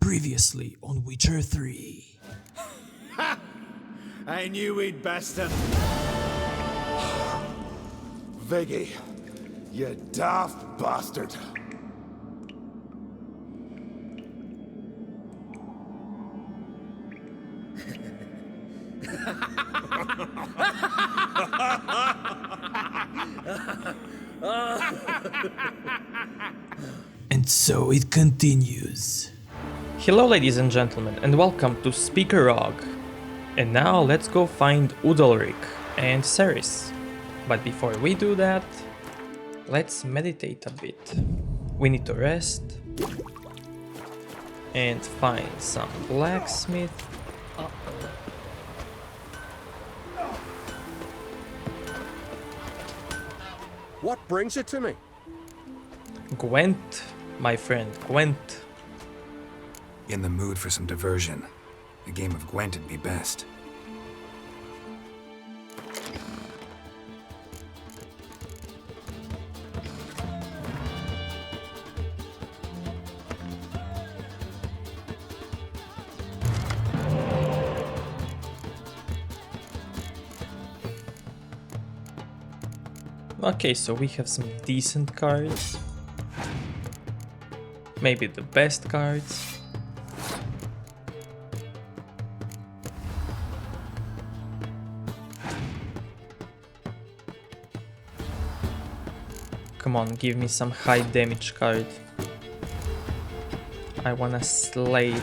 Previously on Witcher 3. Ha! I knew we'd best him. Viggy, you daft bastard. And so it continues. Hello ladies and gentlemen and welcome to Speaker Rog. And now let's go find UNDVIK and CERYS. But before we do that, let's meditate a bit. We need to rest and find some blacksmith. What brings you to me? Gwent, my friend, Gwent. In the mood for some diversion. A game of Gwent'd be best. Okay, so we have some decent cards. Maybe the best cards. Come on, give me some high damage card. I wanna slay it.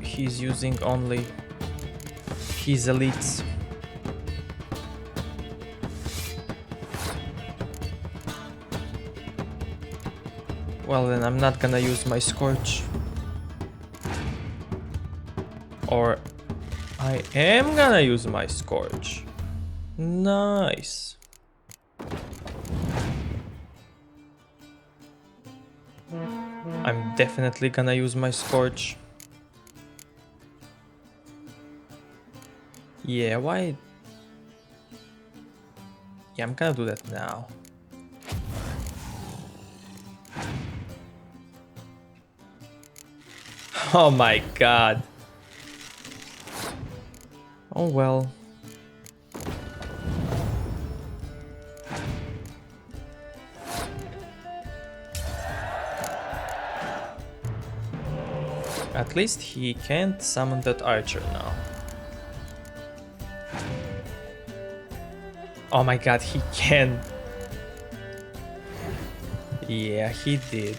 He's using only his elites. Well then, I'm not gonna use my Scorch. Or I am gonna use my Scorch. Nice. I'm definitely gonna use my Scorch. Yeah, why? Yeah, I'm gonna do that now. Oh my god. Oh well. At least he can't summon that archer now. Oh my god, he can. Yeah, he did.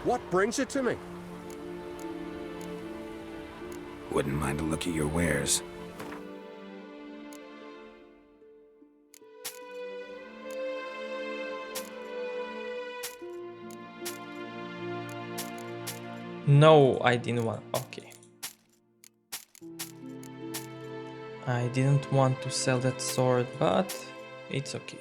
What brings you to me? Wouldn't mind a look at your wares. No, I didn't want. Okay. I didn't want to sell that sword, but it's okay.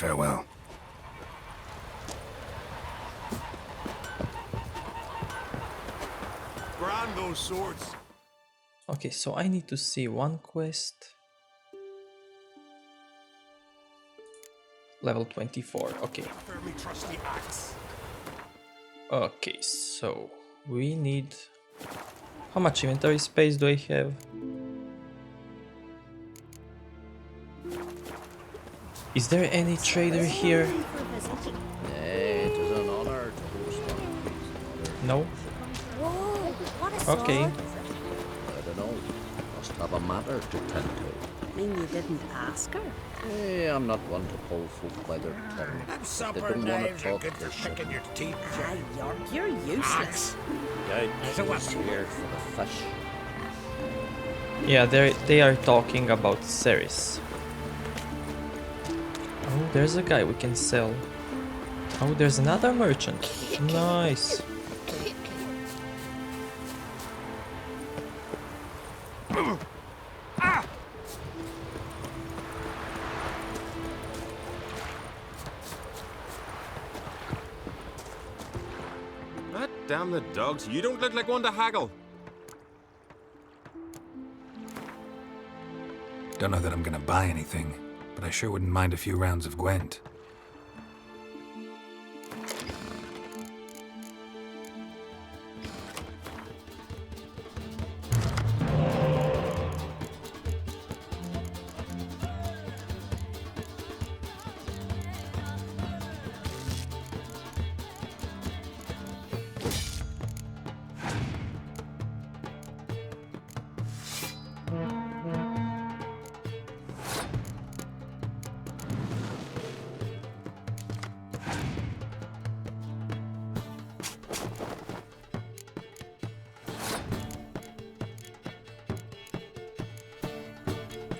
Farewell. Brand those swords. Okay, so I need to see one quest. Level 24, okay. Fairly trusty axe. Okay, so we need... How much inventory space do I have? Is there any trader here? It is an No? Whoa, what a Okay. sword. I don't know. Must have a matter to tend to. Mean you didn't ask her? I'm not one to pull folk by their tongue. If they Supper don't want knives to are talk, good they for picking shouldn't. your teeth. Ah, you're useless. Yikes, So what? he's here for the fish. Yeah, they are talking about CERYS. Oh, there's a guy we can sell. Oh, there's another merchant. Nice. Ah, damn the dogs. You don't look like one to haggle. Don't know that I'm gonna buy anything, but I sure wouldn't mind a few rounds of Gwent.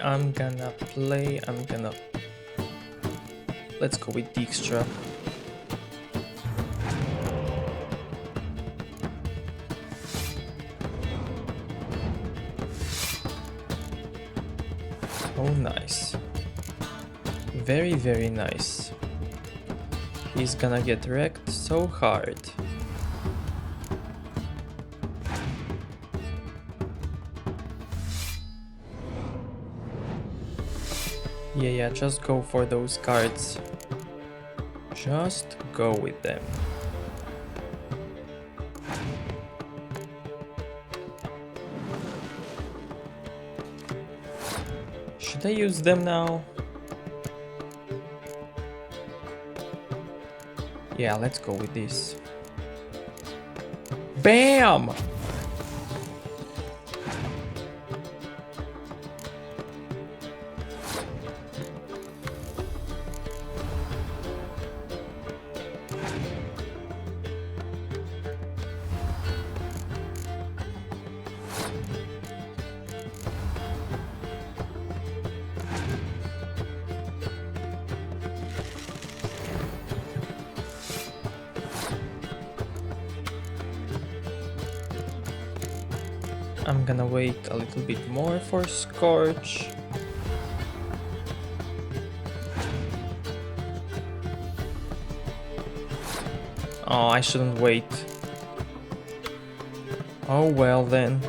I'm gonna let's go with Dijkstra. Oh, nice. Very, very nice. He's gonna get wrecked so hard. Yeah, just go for those cards. Just go with them. Should I use them now? Yeah, let's go with this. BAM! I'm gonna wait a little bit more for Scorch. Oh, I shouldn't wait. Oh well then.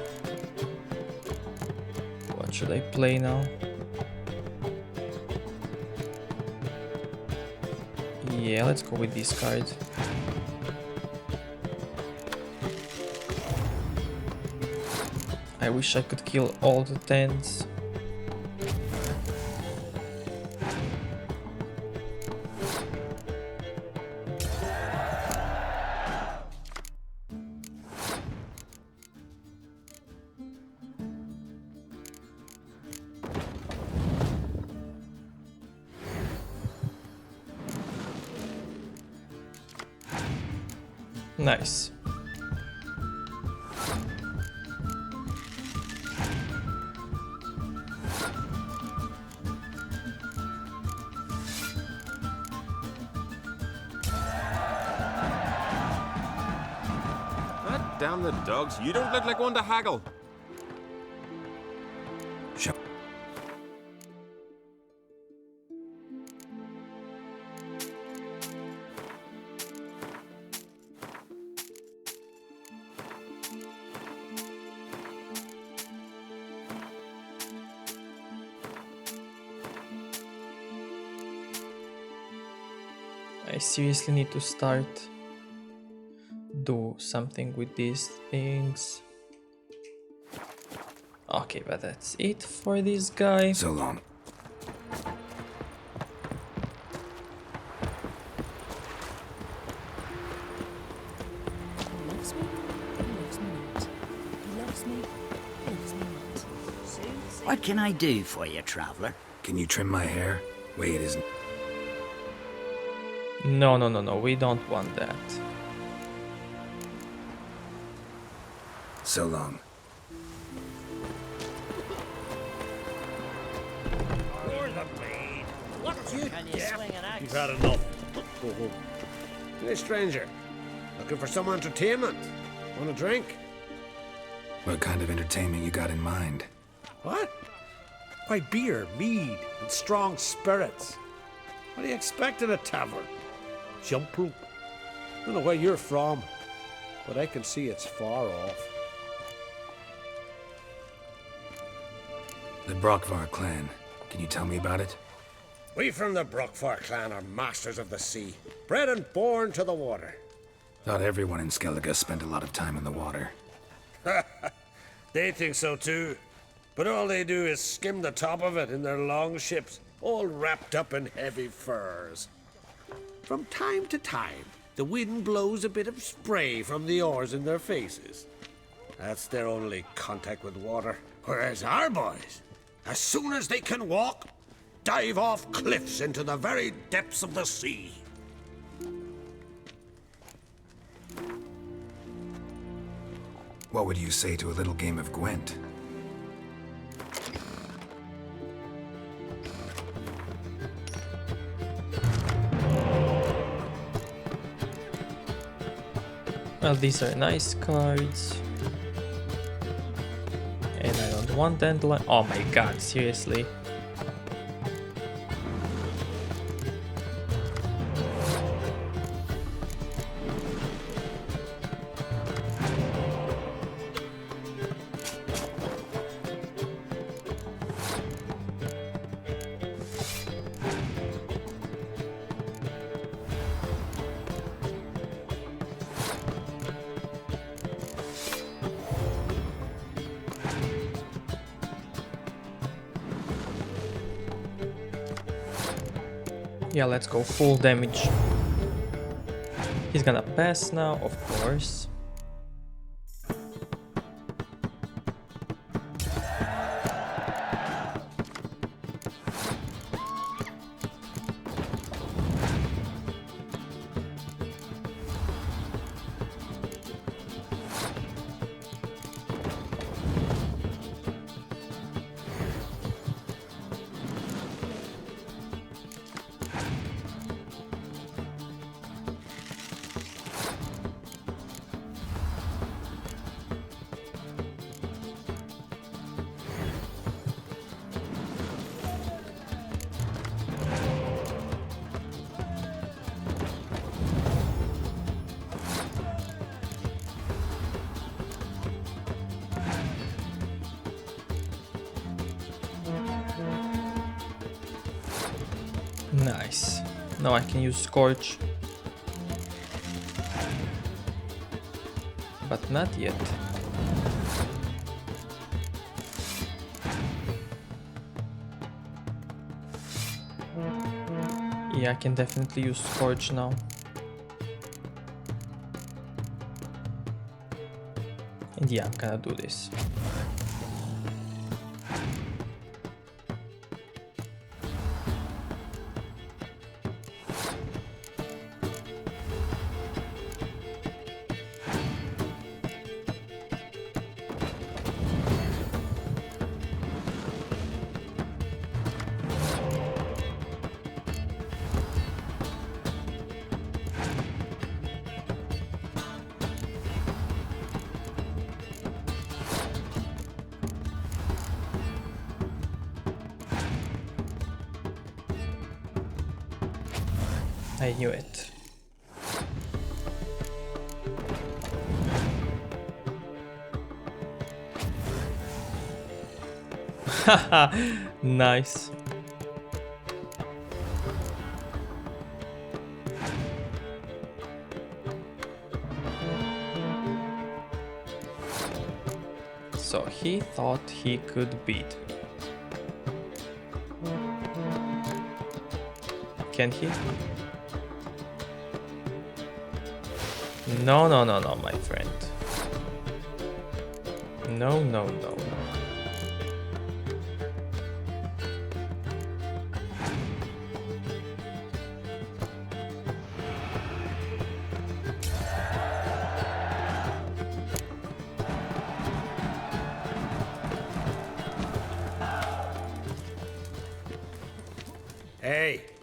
What should I play now? Yeah, let's go with this card. I wish I could kill all the 10s. Nice. Ah, damn the dogs. You don't look like one to haggle. Sure. I seriously need to do something with these things. Okay, but that's it for this guy. So long. Loves me. What can I do for you, traveler? Can you trim my hair? Wait, isn't. No, no, no, no, we don't want that. So long. You're the maid. What you can you swing an axe? You've had enough. Go home. Hey, stranger. Looking for some entertainment? Want a drink? What kind of entertainment you got in mind? What? Why, beer, mead, and strong spirits. What do you expect in a tavern? Jump rope. I don't know where you're from, but I can see it's far off. The Brockvar clan. Can you tell me about it? We from the Brockvar clan are masters of the sea, bred and born to the water. Thought everyone in Skellige spent a lot of time in the water. They think so too, but all they do is skim the top of it in their long ships, all wrapped up in heavy furs. From time to time, the wind blows a bit of spray from the oars in their faces. That's their only contact with water. Whereas our boys, as soon as they can walk, dive off cliffs into the very depths of the sea. What would you say to a little game of Gwent? Well, these are nice cards. And I don't want dandelion. Oh my god, seriously. Yeah, let's go full damage. He's gonna pass now, of course. Nice. Now I can use Scorch. But not yet. Yeah, I can definitely use Scorch now. And yeah, I'm gonna do this. I knew it. Haha, nice. So he thought he could beat me. Can he? No, no, no, no, my friend. No, no, no.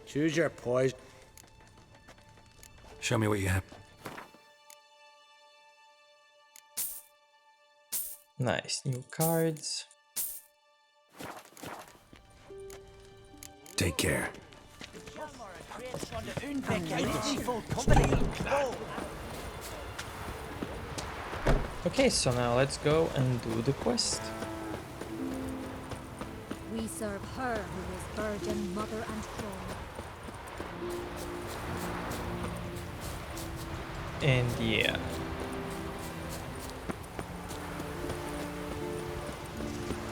Choose your poison. Show me what you have. Nice, new cards. Take care. Okay, so now let's go and do the quest. We serve her who is virgin, mother, and throne. And yeah.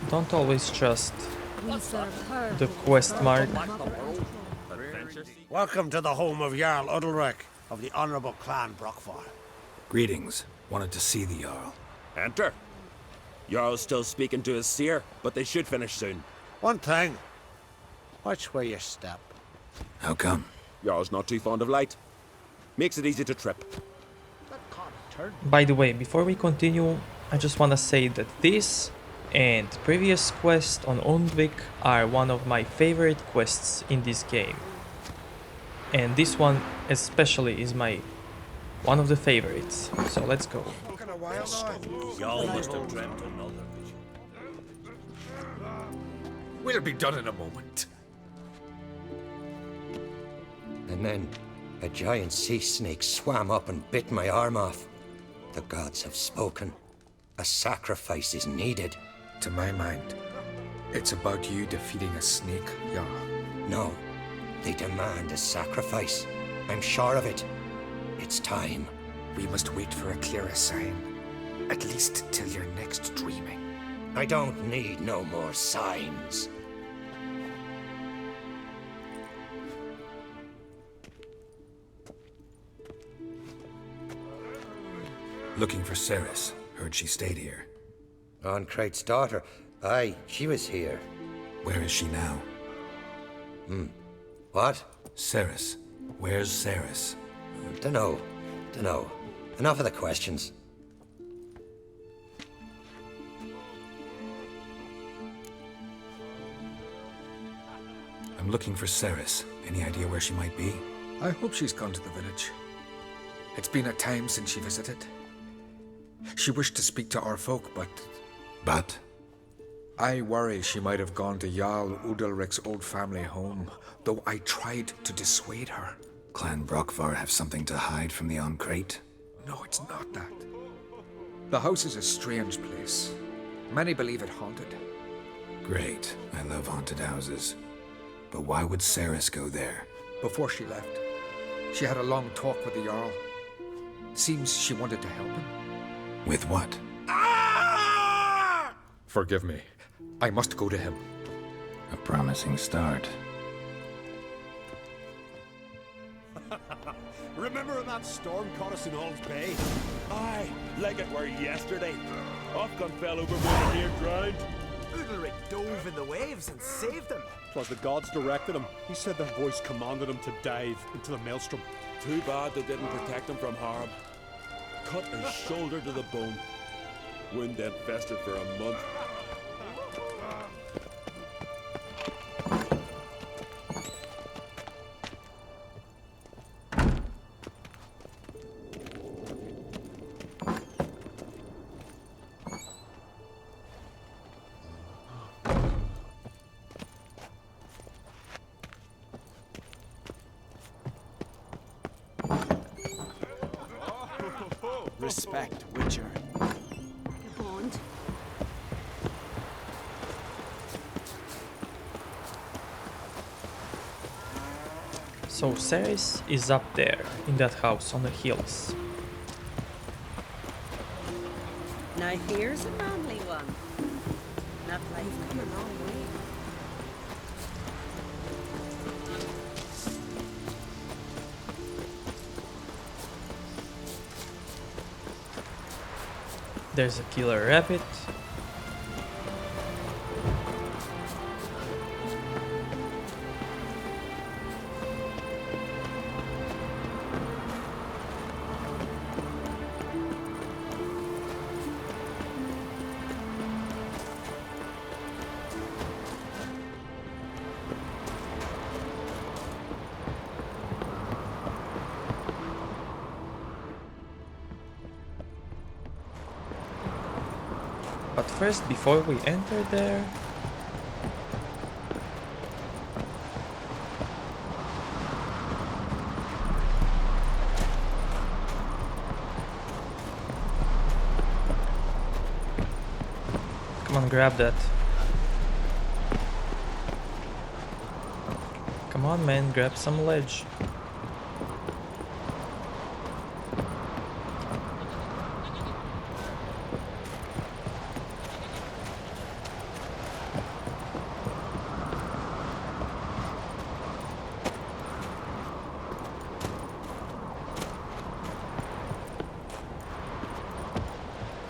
Don't always trust We serve her the who is quest virgin, mark. mother, and throne. Welcome to the home of Jarl Udalric of the Honourable Clan Brockvar. Greetings. Wanted to see the Jarl. Enter. Jarl's still speaking to his seer, but they should finish soon. One thing. Watch where you step. How come? Jarl's not too fond of light. Makes it easy to trip. By the way, before we continue, I just want to say that this and previous quest on UNDVIK are one of my favorite quests in this game. And this one especially is one of the favorites. So let's go. Jarl must have dreamt another vision. We'll be done in a moment. And then a giant sea snake swam up and bit my arm off. The gods have spoken. A sacrifice is needed. To my mind, it's about you defeating a snake, Jarl. No, they demand a sacrifice. I'm sure of it. It's time. We must wait for a clearer sign. At least till your next dreaming. I don't need no more signs. Looking for CERYS. Heard she stayed here. On CRAITE's daughter. Aye, she was here. Where is she now? What? CERYS. Where's CERYS? Dunno. Enough of the questions. I'm looking for CERYS. Any idea where she might be? I hope she's gone to the village. It's been a time since she visited. She wished to speak to our folk, but... But? I worry she might have gone to Jarl Udalric's old family home, though I tried to dissuade her. Clan Brockvar have something to hide from the CRAITE? No, it's not that. The house is a strange place. Many believe it haunted. Great. I love haunted houses. But why would CERYS go there? Before she left, she had a long talk with the Jarl. Seems she wanted to help him. With what? Forgive me. I must go to him. A promising start. Remember when that storm caught us in All's Bay? Aye, like it were yesterday. Ofcom fell overboard and near drowned. Udalric dove in the waves and saved him. 'Twas the gods directed him. He said their voice commanded him to dive into the maelstrom. Too bad they didn't protect him from harm. Cut his shoulder to the bone. Wound then festered for a month. Respect, Witcher. Bond. So CERYS is up there in that house on the hills. Now here's a manly one. Not like come a long way. There's a killer rabbit. But first, before we enter there... Come on, grab that. Come on, man, grab some ledge.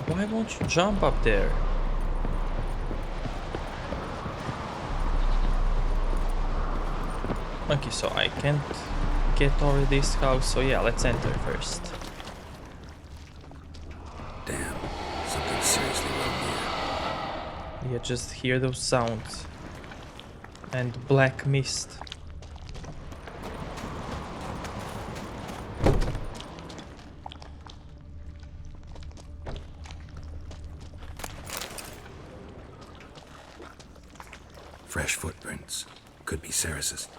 Why won't you jump up there? Okay, so I can't get over this house, so yeah, let's enter first. Damn, something seriously wrong here. Yeah, just hear those sounds. And black mist. Fresh footprints. Could be CERYS's.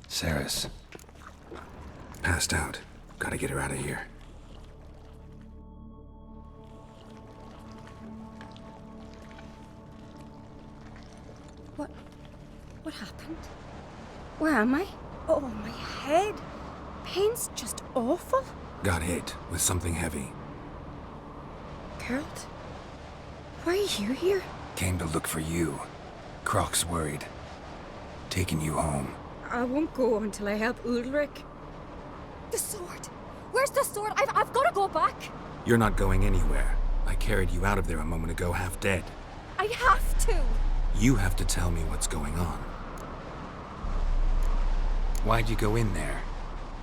CERYS. Passed out. Gotta get her out of here. What happened? Where am I? Oh, my head. Pain's just awful. Got hit with something heavy. Geralt? Why are you here? Came to look for you. Croc's worried. Taking you home. I won't go until I help Ulrich. The sword! Where's the sword? I've got to go back! You're not going anywhere. I carried you out of there a moment ago half dead. I have to! You have to tell me what's going on. Why'd you go in there?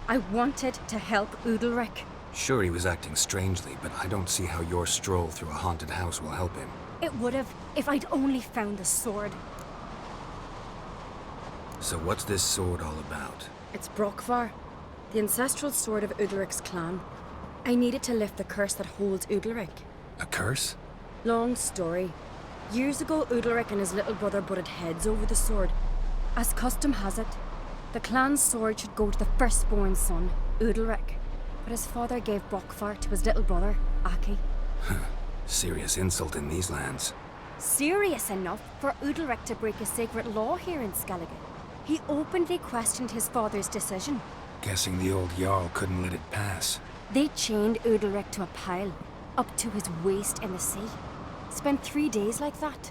I wanted to help Ulrich. Sure, he was acting strangely, but I don't see how your stroll through a haunted house will help him. It would have if I'd only found the sword. So what's this sword all about? It's Brokvar, the ancestral sword of Ulrich's clan. I needed to lift the curse that holds Ulrich. A curse? Long story. Years ago, Ulrich and his little brother butted heads over the sword. As custom has it, the clan's sword should go to the firstborn son, Ulrich. But his father gave Brokvar to his little brother, Aki. Serious insult in these lands. Serious enough for Ulrich to break a sacred law here in Skellige. He openly questioned his father's decision. Guessing the old Jarl couldn't let it pass. They chained Ulrich to a pile, up to his waist in the sea. Spent 3 days like that.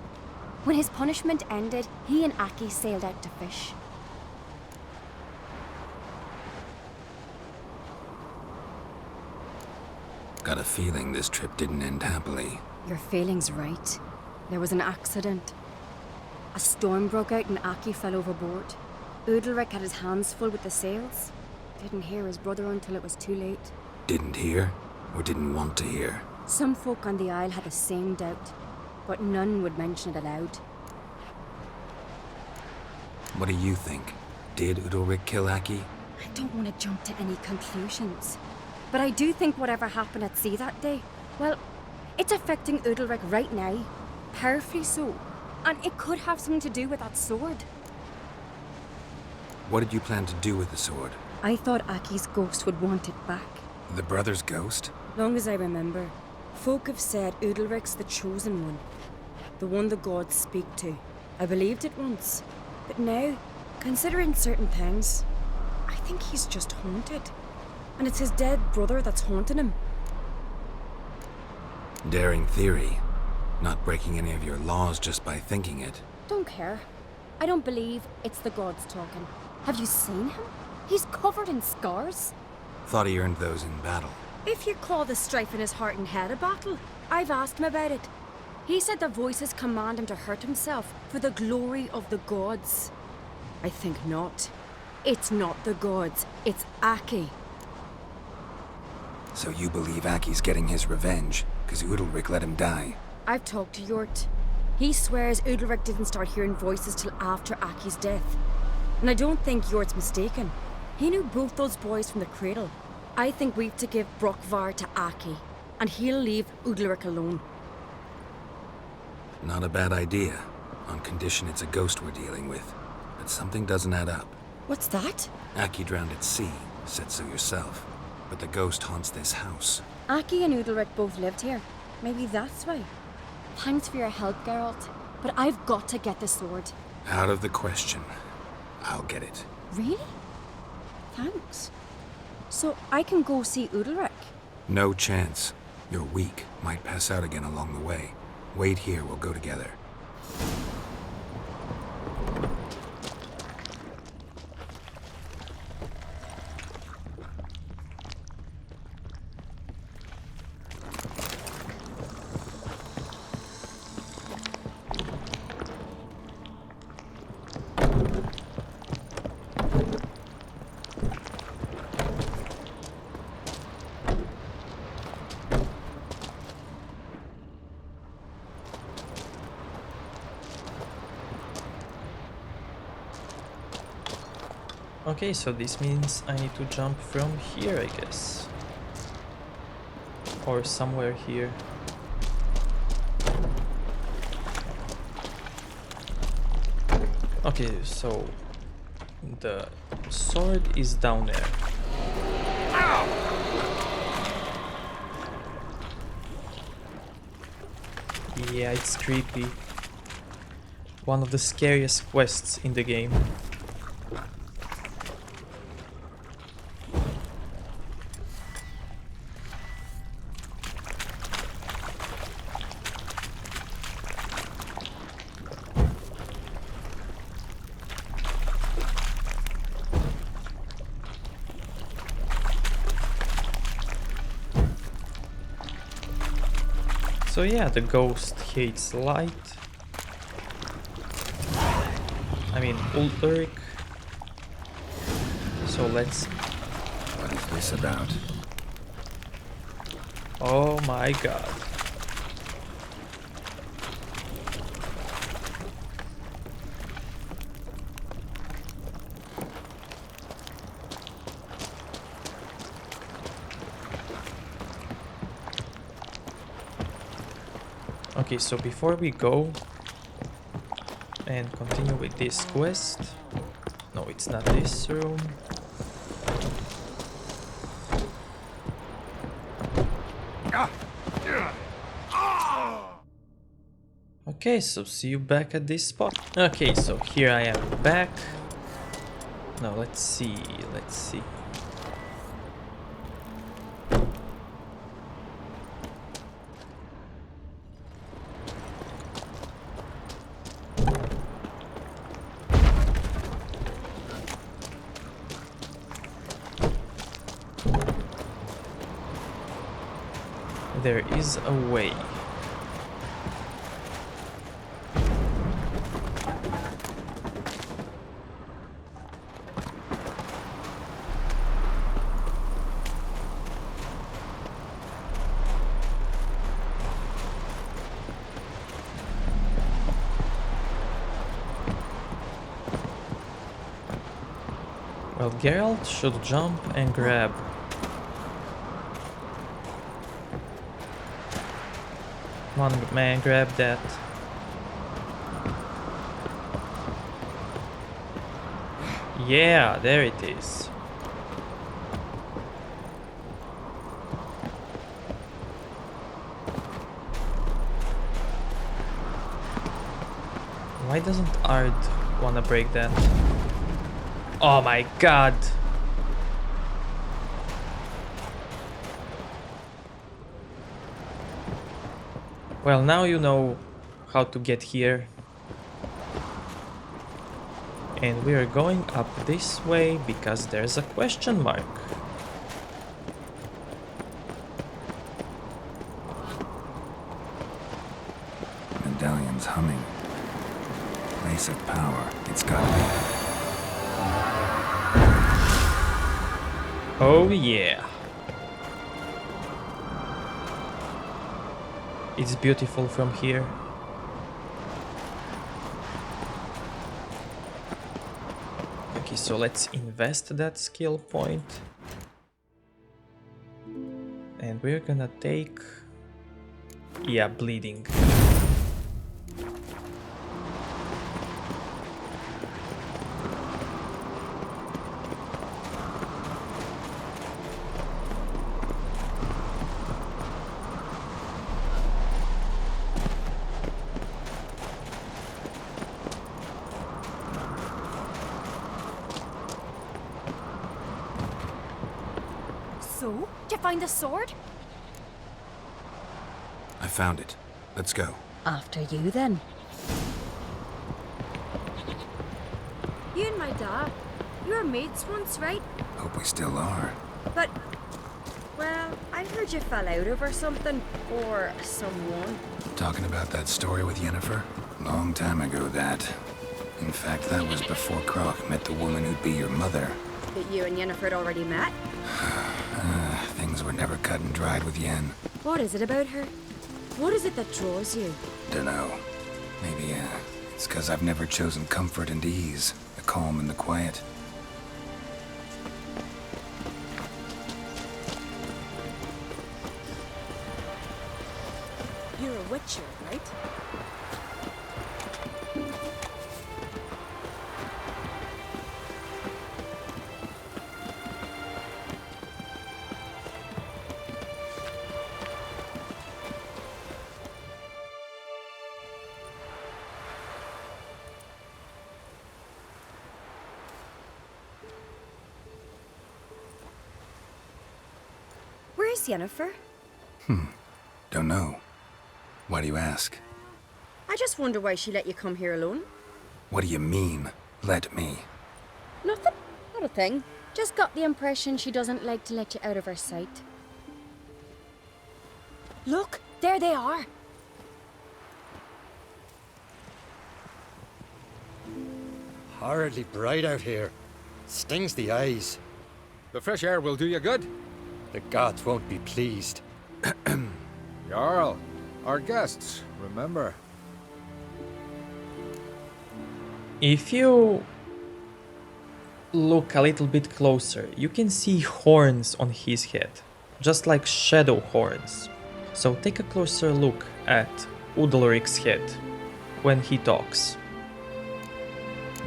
When his punishment ended, he and Aki sailed out to fish. Got a feeling this trip didn't end happily. Your feeling's right. There was an accident. A storm broke out and Aki fell overboard. Ulrich had his hands full with the sails. Didn't hear his brother until it was too late. Didn't hear? Or didn't want to hear? Some folk on the Isle had the same doubt, but none would mention it aloud. What do you think? Did Ulrich kill Aki? I don't want to jump to any conclusions. But I do think whatever happened at sea that day, well, it's affecting Ulrich right now. Powerfully so. And it could have something to do with that sword. What did you plan to do with the sword? I thought Aki's ghost would want it back. The brother's ghost? Long as I remember, folk have said Ulrich's the chosen one. The one the gods speak to. I believed it once. But now, considering certain things, I think he's just haunted. And it's his dead brother that's haunting him. Daring theory. Not breaking any of your laws just by thinking it. Don't care. I don't believe it's the gods talking. Have you seen him? He's covered in scars. Thought he earned those in battle. If you call the strife in his heart and head a battle, I've asked him about it. He said the voices command him to hurt himself for the glory of the gods. I think not. It's not the gods, it's Aki. So you believe Aki's getting his revenge, because Udalryk let him die? I've talked to Yort. He swears Udalryk didn't start hearing voices till after Aki's death. And I don't think Yort's mistaken. He knew both those boys from the cradle. I think we've to give Brokvar to Aki, and he'll leave Udalryk alone. Not a bad idea, on condition it's a ghost we're dealing with. But something doesn't add up. What's that? Aki drowned at sea, said so yourself. But the ghost haunts this house. Aki and Udalryk both lived here. Maybe that's why. Thanks for your help, Geralt. But I've got to get the sword. Out of the question. I'll get it. Really? Thanks. So I can go see Udalryk? No chance. You're weak. Might pass out again along the way. Wait here, we'll go together. Okay, so this means I need to jump from here, I guess. Or somewhere here. Okay, so the sword is down there. Yeah, it's creepy. One of the scariest quests in the game. So yeah, the ghost hates light. I mean, Udalryk. So let's... What is this about? Oh my god. Okay, so before we go and continue with this quest, no, it's not this room. Okay, so see you back at this spot. Okay, so here I am back. Now let's see. There is a way. Well, Geralt should jump and grab. Come on, man, grab that. Yeah, there it is. Why doesn't Ard wanna break that? Oh my god! Well, now you know how to get here. And we are going up this way because there's a question mark. Medallion's humming. Place of power. It's gotta be. Oh yeah. It's beautiful from here. Okay, so let's invest that skill point. And we're gonna take... yeah, bleeding. So, did you find the sword? I found it. Let's go. After you, then. You and my dad, you were mates once, right? Hope we still are. But, well, I heard you fell out over something, or someone. Talking about that story with Yennefer? Long time ago, that. In fact, that was before Croc met the woman who'd be your mother. But you and Yennefer had already met? Things were never cut and dried with Yen. What is it about her? What is it that draws you? Dunno. Maybe, it's 'cause I've never chosen comfort and ease, the calm and the quiet. You're a witcher, right? Where's Yennefer? Don't know. Why do you ask? I just wonder why she let you come here alone. What do you mean, let me? Nothing. Not a thing. Just got the impression she doesn't like to let you out of her sight. Look, there they are. Horridly bright out here. Stings the eyes. The fresh air will do you good. The gods won't be pleased. Jarl, our guests, remember. If you look a little bit closer, you can see horns on his head, just like shadow horns. So take a closer look at Udalric's head when he talks.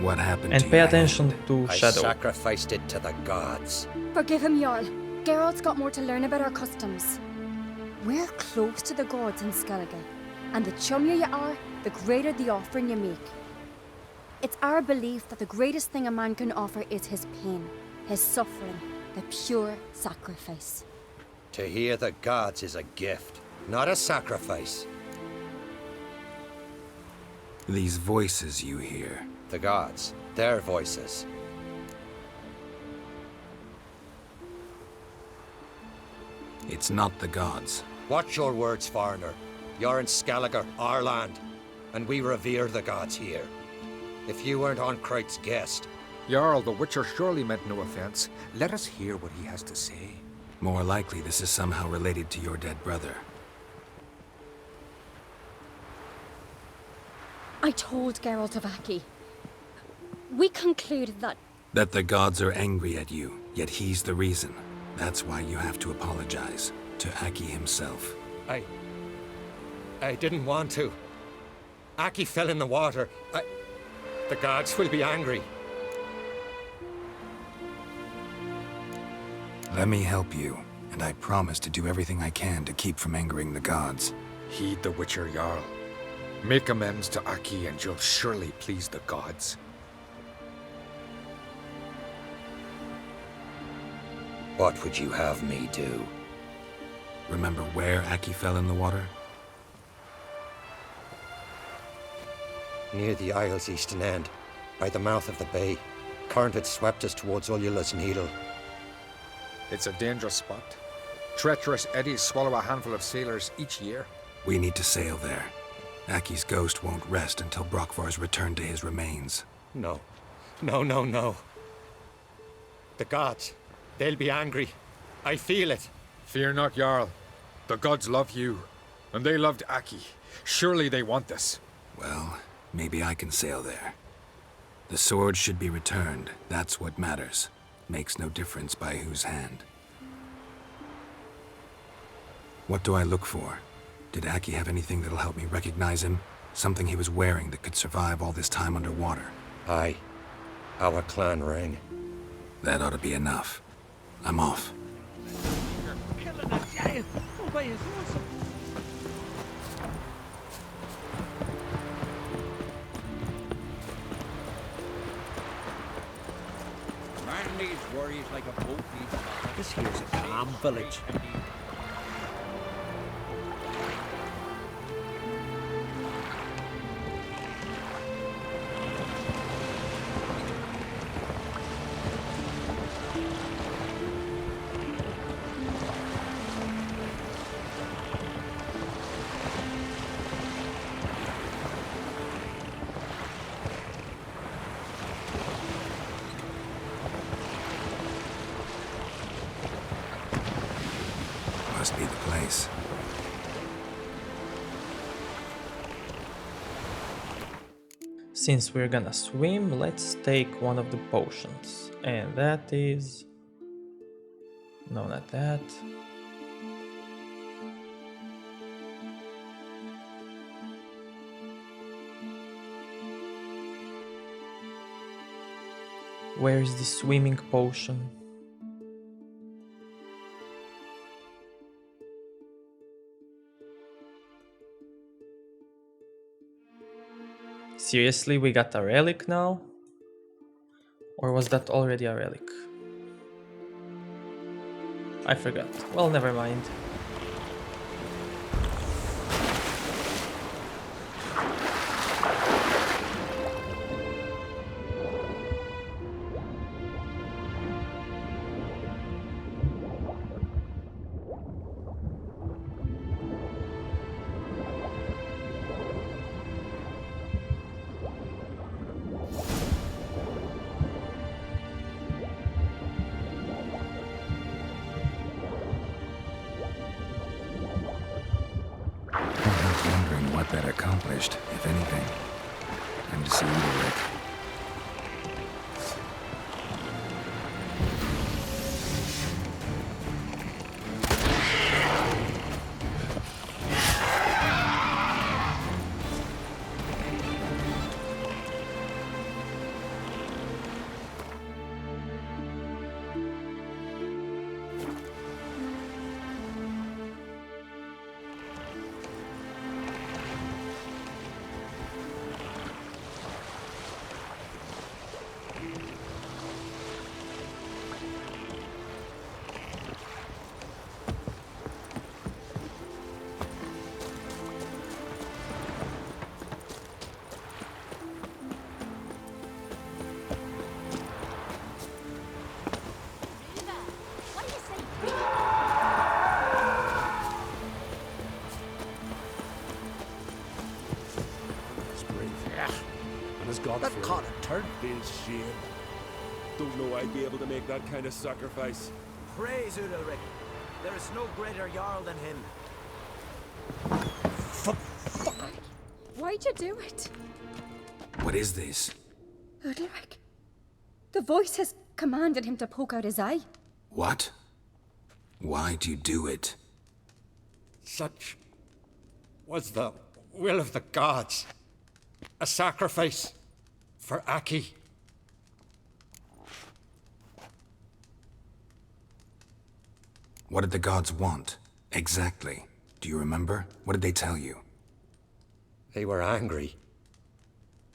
What happened And to pay your attention hand? to I Shadow. sacrificed it to the gods. Forgive him, Jarl. Geralt's got more to learn about our customs. We're close to the gods in Skellige, and the chummier you are, the greater the offering you make. It's our belief that the greatest thing a man can offer is his pain, his suffering, the pure sacrifice. To hear the gods is a gift, not a sacrifice. These voices you hear. The gods, their voices. It's not the gods. Watch your words, foreigner. You're in Skellige, our land, and we revere the gods here. If you weren't on CRAITE's guest... Jarl, the Witcher surely meant no offense. Let us hear what he has to say. More likely this is somehow related to your dead brother. I told Geralt of Aki. We concluded that... That the gods are angry at you, yet he's the reason. That's why you have to apologize to Aki himself. I didn't want to. Aki fell in the water. The gods will be angry. Let me help you, and I promise to do everything I can to keep from angering the gods. Heed the Witcher, Jarl. Make amends to Aki and you'll surely please the gods. What would you have me do? Remember where Aki fell in the water? Near the Isle's eastern end, by the mouth of the bay. Current had swept us towards Ullula's Needle. It's a dangerous spot. Treacherous eddies swallow a handful of sailors each year. We need to sail there. Aki's ghost won't rest until Brokvar's returned to his remains. No. No. The gods, they'll be angry. I feel it. Fear not, Jarl. The gods love you. And they loved Aki. Surely they want this. Well, maybe I can sail there. The sword should be returned. That's what matters. Makes no difference by whose hand. What do I look for? Did Aki have anything that'll help me recognize him? Something he was wearing that could survive all this time underwater? Aye. Our clan ring. That ought to be enough. I'm off. Killing a giant all by his lonesome. Man needs worries like a boat needs water. This here's a calm village. Must be the place. Since we're gonna swim, let's take one of the potions. And that is... No, not that. Where is the swimming potion? Seriously, we got a relic now? Or was that already a relic? I forgot. Well, never mind. Wondering what that accomplished, if anything. Time to see UNDVIK. That caught a turn. This shame. Don't know I'd be able to make that kind of sacrifice. Praise UNDVIK. There is no greater Jarl than him. Why'd you do it? What is this? UNDVIK. The voice has commanded him to poke out his eye. What? Why'd you do it? Such was the will of the gods. A sacrifice for Aki. What did the gods want? Exactly. Do you remember? What did they tell you? They were angry.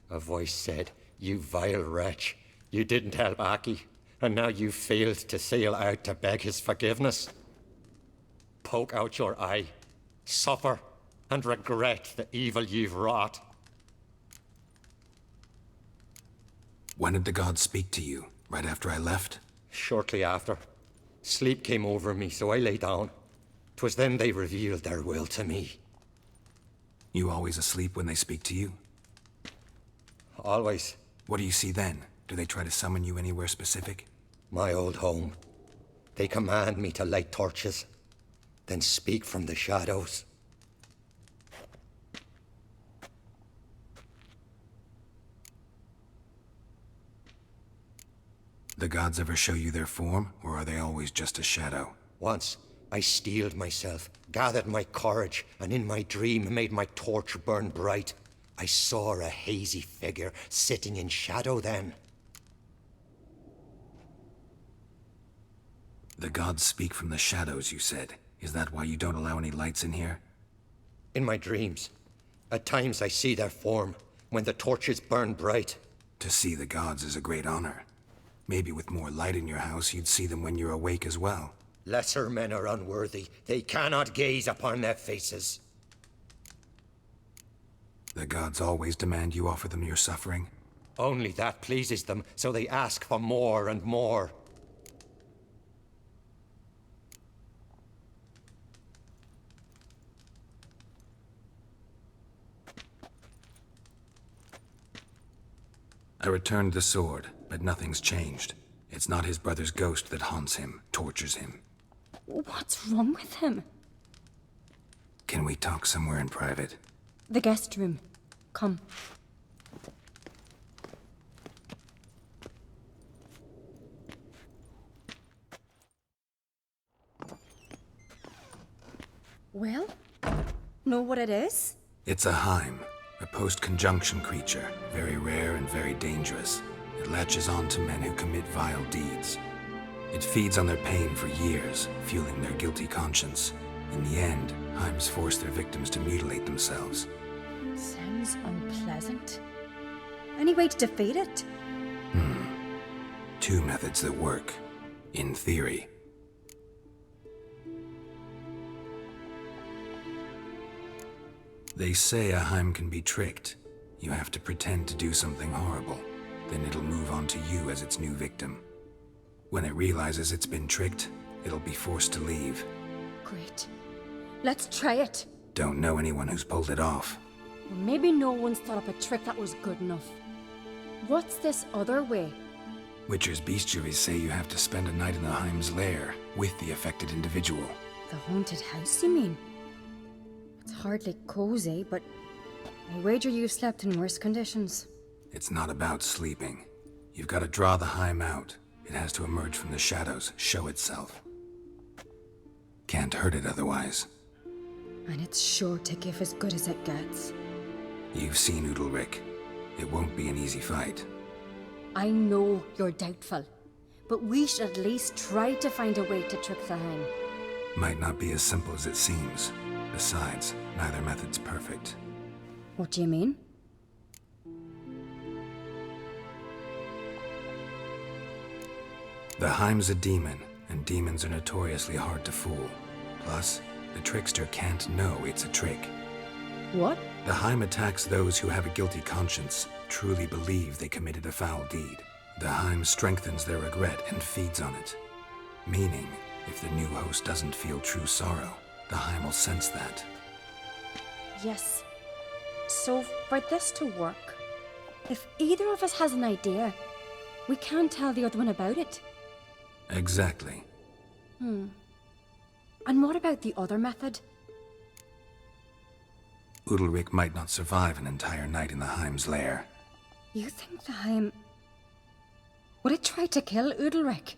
A voice said, "You vile wretch. You didn't help Aki, and now you failed to sail out to beg his forgiveness. Poke out your eye, suffer, and regret the evil you've wrought." When did the gods speak to you? Right after I left? Shortly after. Sleep came over me, so I lay down. 'Twas then they revealed their will to me. You always asleep when they speak to you? Always. What do you see then? Do they try to summon you anywhere specific? My old home. They command me to light torches, then speak from the shadows. the gods ever show you their form, or are they always just a shadow? Once, I steeled myself, gathered my courage, and in my dream made my torch burn bright. I saw a hazy figure sitting in shadow then. The gods speak from the shadows, you said. Is that why you don't allow any lights in here? In my dreams. At times I see their form, when the torches burn bright. To see the gods is a great honor. Maybe with more light in your house, you'd see them when you're awake as well. Lesser men are unworthy. They cannot gaze upon their faces. The gods always demand you offer them your suffering? Only that pleases them, so they ask for more and more. I returned the sword, but nothing's changed. It's not his brother's ghost that haunts him, tortures him. What's wrong with him? Can we talk somewhere in private? The guest room. Come. Well, know what it is? It's a Heim, a post-conjunction creature, very rare and very dangerous. It latches on to men who commit vile deeds. It feeds on their pain for years, fueling their guilty conscience. In the end, Heims force their victims to mutilate themselves. Sounds unpleasant. Any way to defeat it? Two methods that work. In theory. They say a Heim can be tricked. You have to pretend to do something horrible. Then it'll move on to you as its new victim. When it realizes it's been tricked, it'll be forced to leave. Great. Let's try it. Don't know anyone who's pulled it off. Well, maybe no one's thought up a trick that was good enough. What's this other way? Witcher's bestiaries say you have to spend a night in the Heim's lair with the affected individual. The haunted house, you mean? It's hardly cozy, but I wager you've slept in worse conditions. It's not about sleeping. You've got to draw the Heim out. It has to emerge from the shadows, show itself. Can't hurt it otherwise. And it's sure to give as good as it gets. You've seen Udalryk. It won't be an easy fight. I know you're doubtful, but we should at least try to find a way to trick the Heim. Might not be as simple as it seems. Besides, neither method's perfect. What do you mean? The Heim's a demon, and demons are notoriously hard to fool. Plus, the trickster can't know it's a trick. What? The Heim attacks those who have a guilty conscience, truly believe they committed a foul deed. The Heim strengthens their regret and feeds on it. Meaning, if the new host doesn't feel true sorrow, the Heim will sense that. Yes. So, for this to work, if either of us has an idea, we can't tell the other one about it. Exactly. And what about the other method? Udalryk might not survive an entire night in the Heim's lair. You think the Heim... Would it try to kill Udalryk?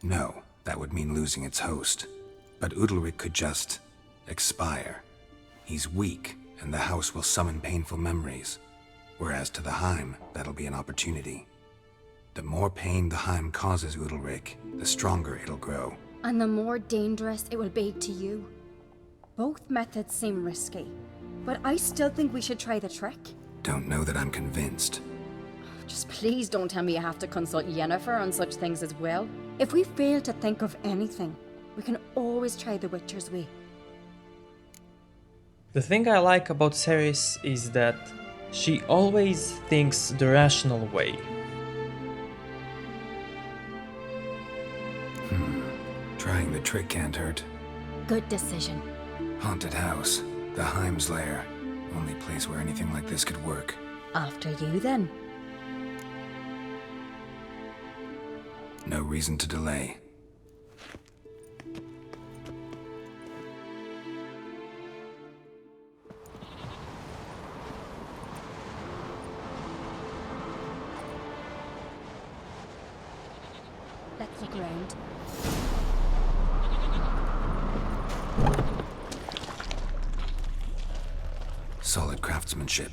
No, that would mean losing its host. But Udalryk could just... expire. He's weak, and the house will summon painful memories. Whereas to the Heim, that'll be an opportunity. The more pain the Heim causes Udalryk, the stronger it'll grow. And the more dangerous it will be to you. Both methods seem risky, but I still think we should try the trick. Don't know that I'm convinced. Just please don't tell me you have to consult Yennefer on such things as well. If we fail to think of anything, we can always try the Witcher's way. The thing I like about CERYS is that she always thinks the rational way. Trying the trick can't hurt. Good decision. Haunted house. The Heim's lair. Only place where anything like this could work. After you, then. No reason to delay. hand. Solid craftsmanship.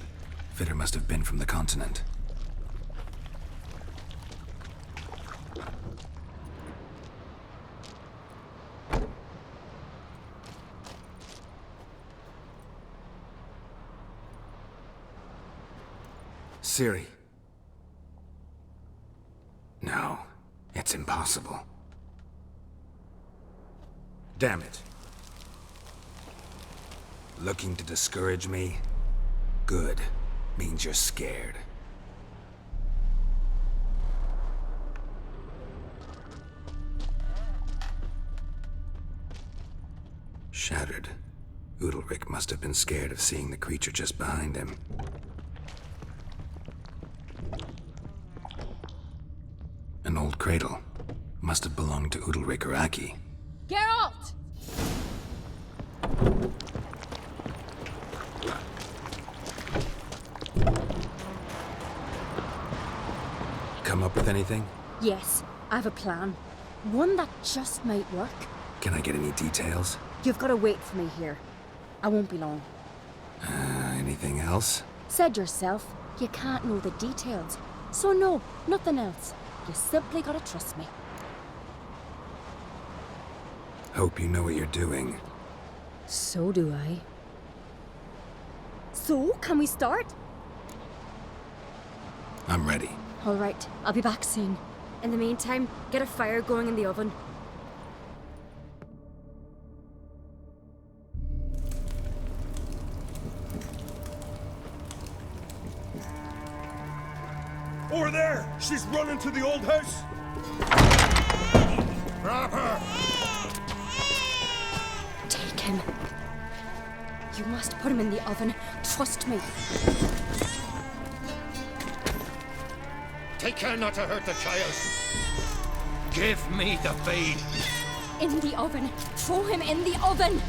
Fitter must have been from the continent. Ciri. No, it's impossible. Damn it. Looking to discourage me? Good. Means you're scared. Shattered. Udalryk must have been scared of seeing the creature just behind him. An old cradle. Must have belonged to Udalryk or Aki. Geralt! Come up with anything? Yes, I have a plan. One that just might work. Can I get any details? You've got to wait for me here. I won't be long. Anything else? Said yourself, you can't know the details. So no, nothing else. You simply gotta trust me. Hope you know what you're doing. So do I. So, can we start? I'm ready. All right, I'll be back soon. In the meantime, get a fire going in the oven. Over there! She's running to the old house! Grab her! Take him. You must put him in the oven. Trust me. Take care not to hurt the child. Give me the feed. In the oven. Throw him in the oven.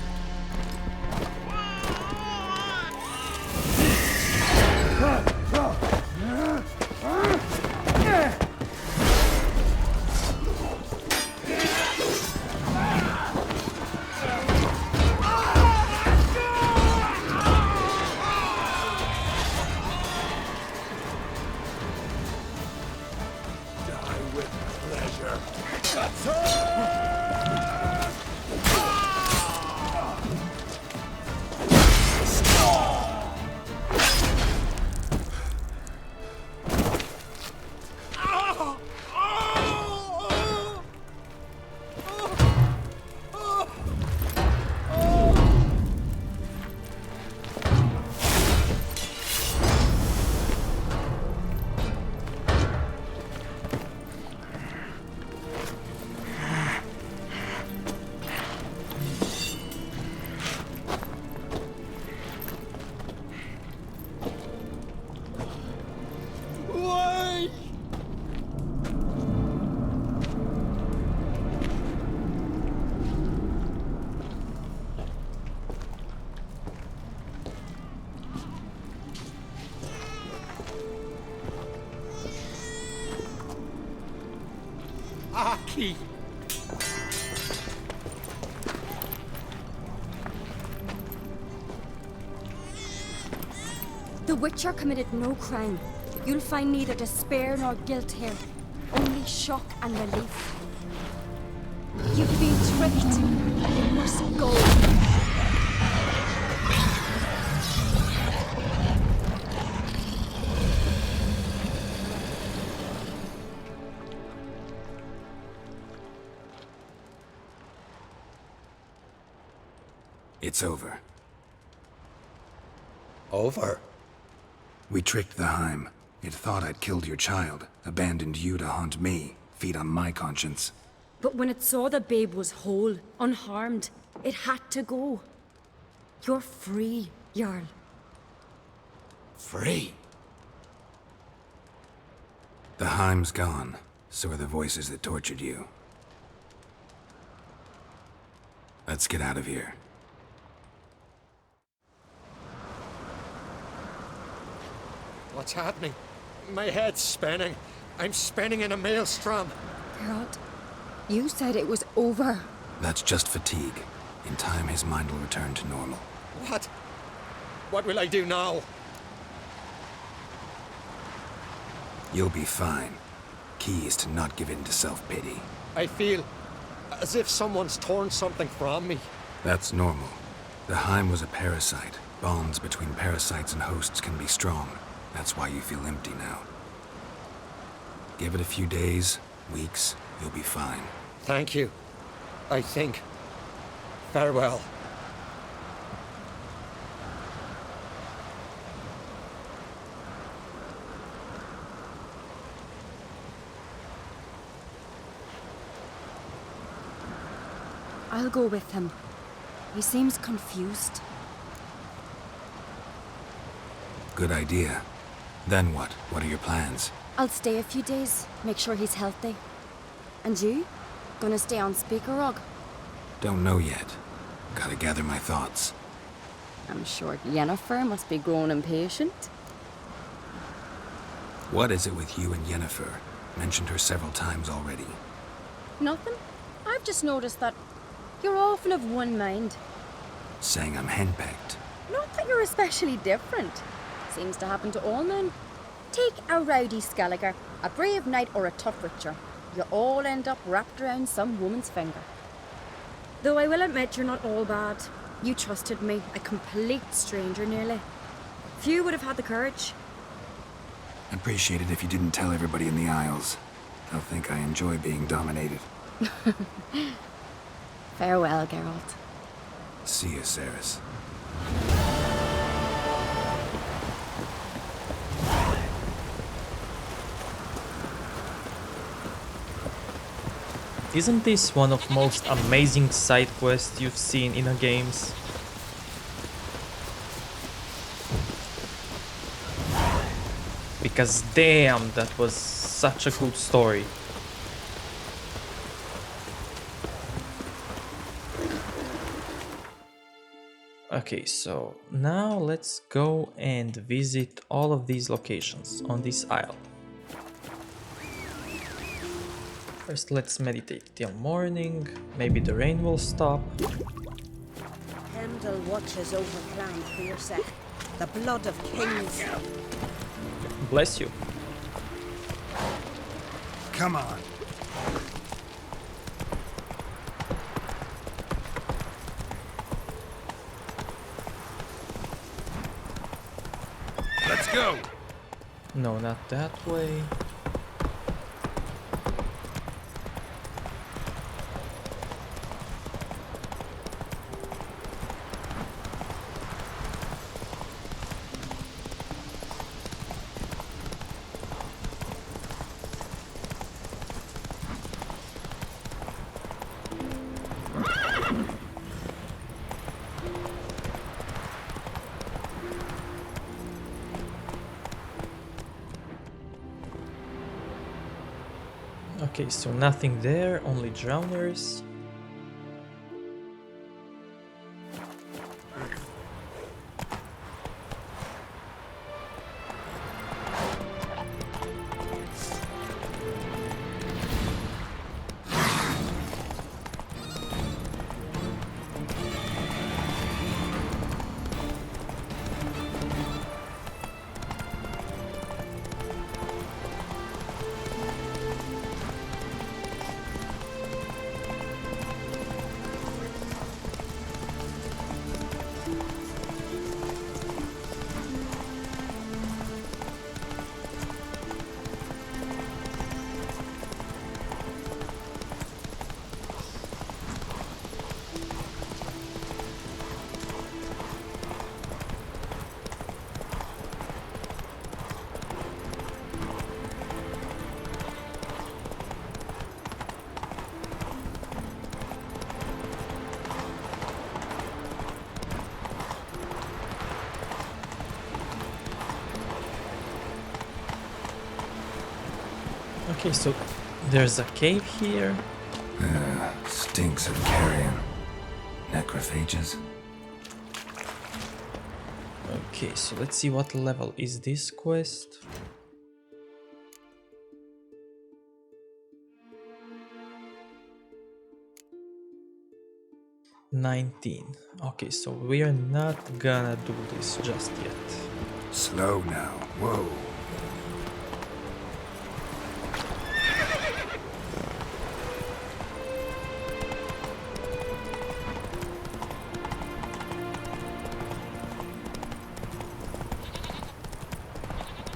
Aki! The Witcher committed no crime. You'll find neither despair nor guilt here. Only shock and relief. You've been tricked. You must go. It's over. Over? We tricked the Heim. It thought I'd killed your child, abandoned you to haunt me, feed on my conscience. But when it saw the babe was whole, unharmed, it had to go. You're free, Jarl. Free? The Heim's gone, so are the voices that tortured you. Let's get out of here. What's happening? My head's spinning. I'm spinning in a maelstrom. Geralt, You said it was over. That's just fatigue. In time, his mind will return to normal. What? What will I do now? You'll be fine. Key is to not give in to self-pity. I feel as if someone's torn something from me. That's normal. The Heim was a parasite. Bonds between parasites and hosts can be strong. That's why you feel empty now. Give it a few days, weeks, you'll be fine. Thank you. I think. Farewell. I'll go with him. He seems confused. Good idea. Then what? What are your plans? I'll stay a few days, make sure he's healthy. And you? Gonna stay on Speaker Rog? Don't know yet. Gotta gather my thoughts. I'm sure Yennefer must be growing impatient. What is it with you and Yennefer? Mentioned her several times already. Nothing. I've just noticed that you're often of one mind. Saying I'm henpecked. Not that you're especially different. Seems to happen to all men. Take a rowdy Skelliger, a brave knight or a tough richer. You all end up wrapped around some woman's finger. Though I will admit you're not all bad. You trusted me, a complete stranger nearly. Few would have had the courage. I'd appreciate it if you didn't tell everybody in the Isles. They'll think I enjoy being dominated. Farewell, Geralt. See you, CERYS. Isn't this one of the most amazing side quests you've seen in a games? Because damn, that was such a good story. Okay, so now let's go and visit all of these locations on this isle. First, let's meditate till morning. Maybe the rain will stop. Pendle watches over Clan Fierce, the blood of kings. Bless you. Come on. Let's go. No, not that way. Okay, so nothing there, only drowners. Okay, so there's a cave here. Stinks of carrion. Necrophages. Okay, so let's see what level is this quest. 19. Okay, so we are not gonna do this just yet. Slow now. Whoa.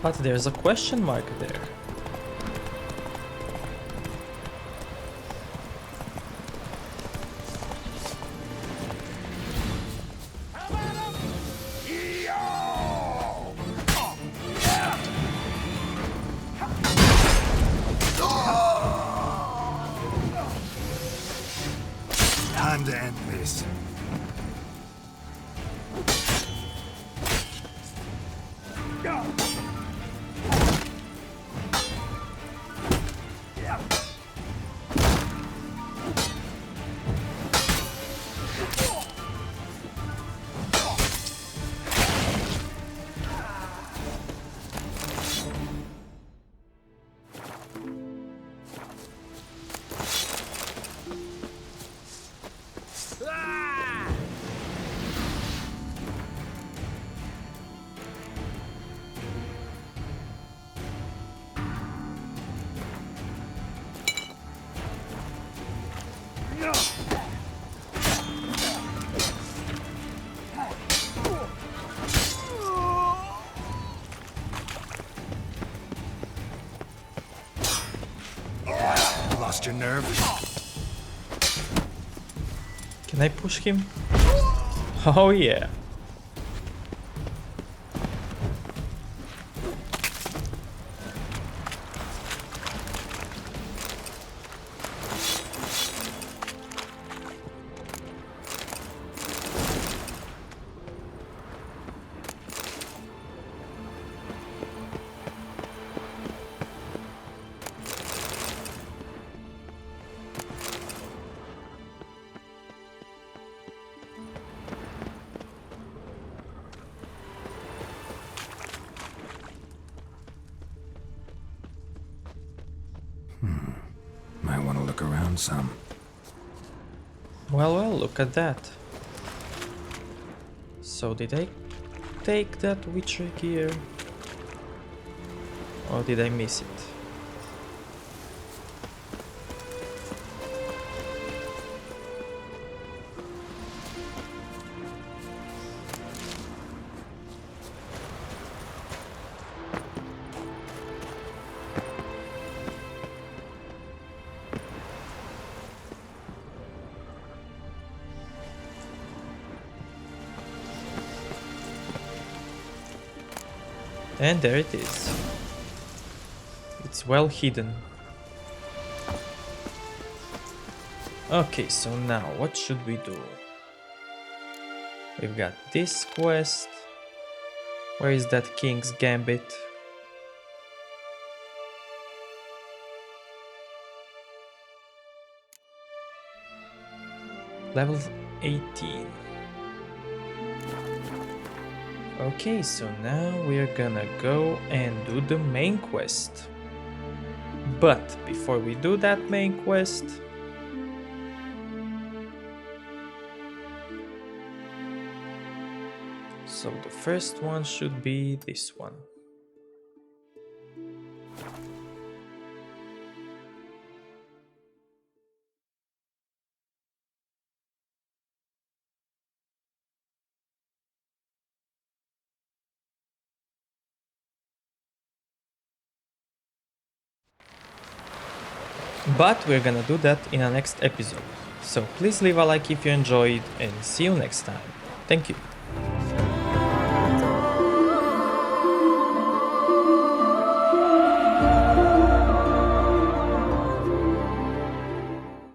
But there's a question mark there. Time to end this. Lost your nerve? Can I push him? Oh yeah. Might want to look around some. Well, look at that. So did I take that Witcher gear? Or did I miss it? And there it is. It's well hidden. Okay, so now what should we do? We've got this quest. Where is that King's Gambit? Level 18. Okay, so now we're gonna go and do the main quest. But before we do that main quest, so the first one should be this one. But we're gonna do that in our next episode. So please leave a like if you enjoyed and see you next time. Thank you.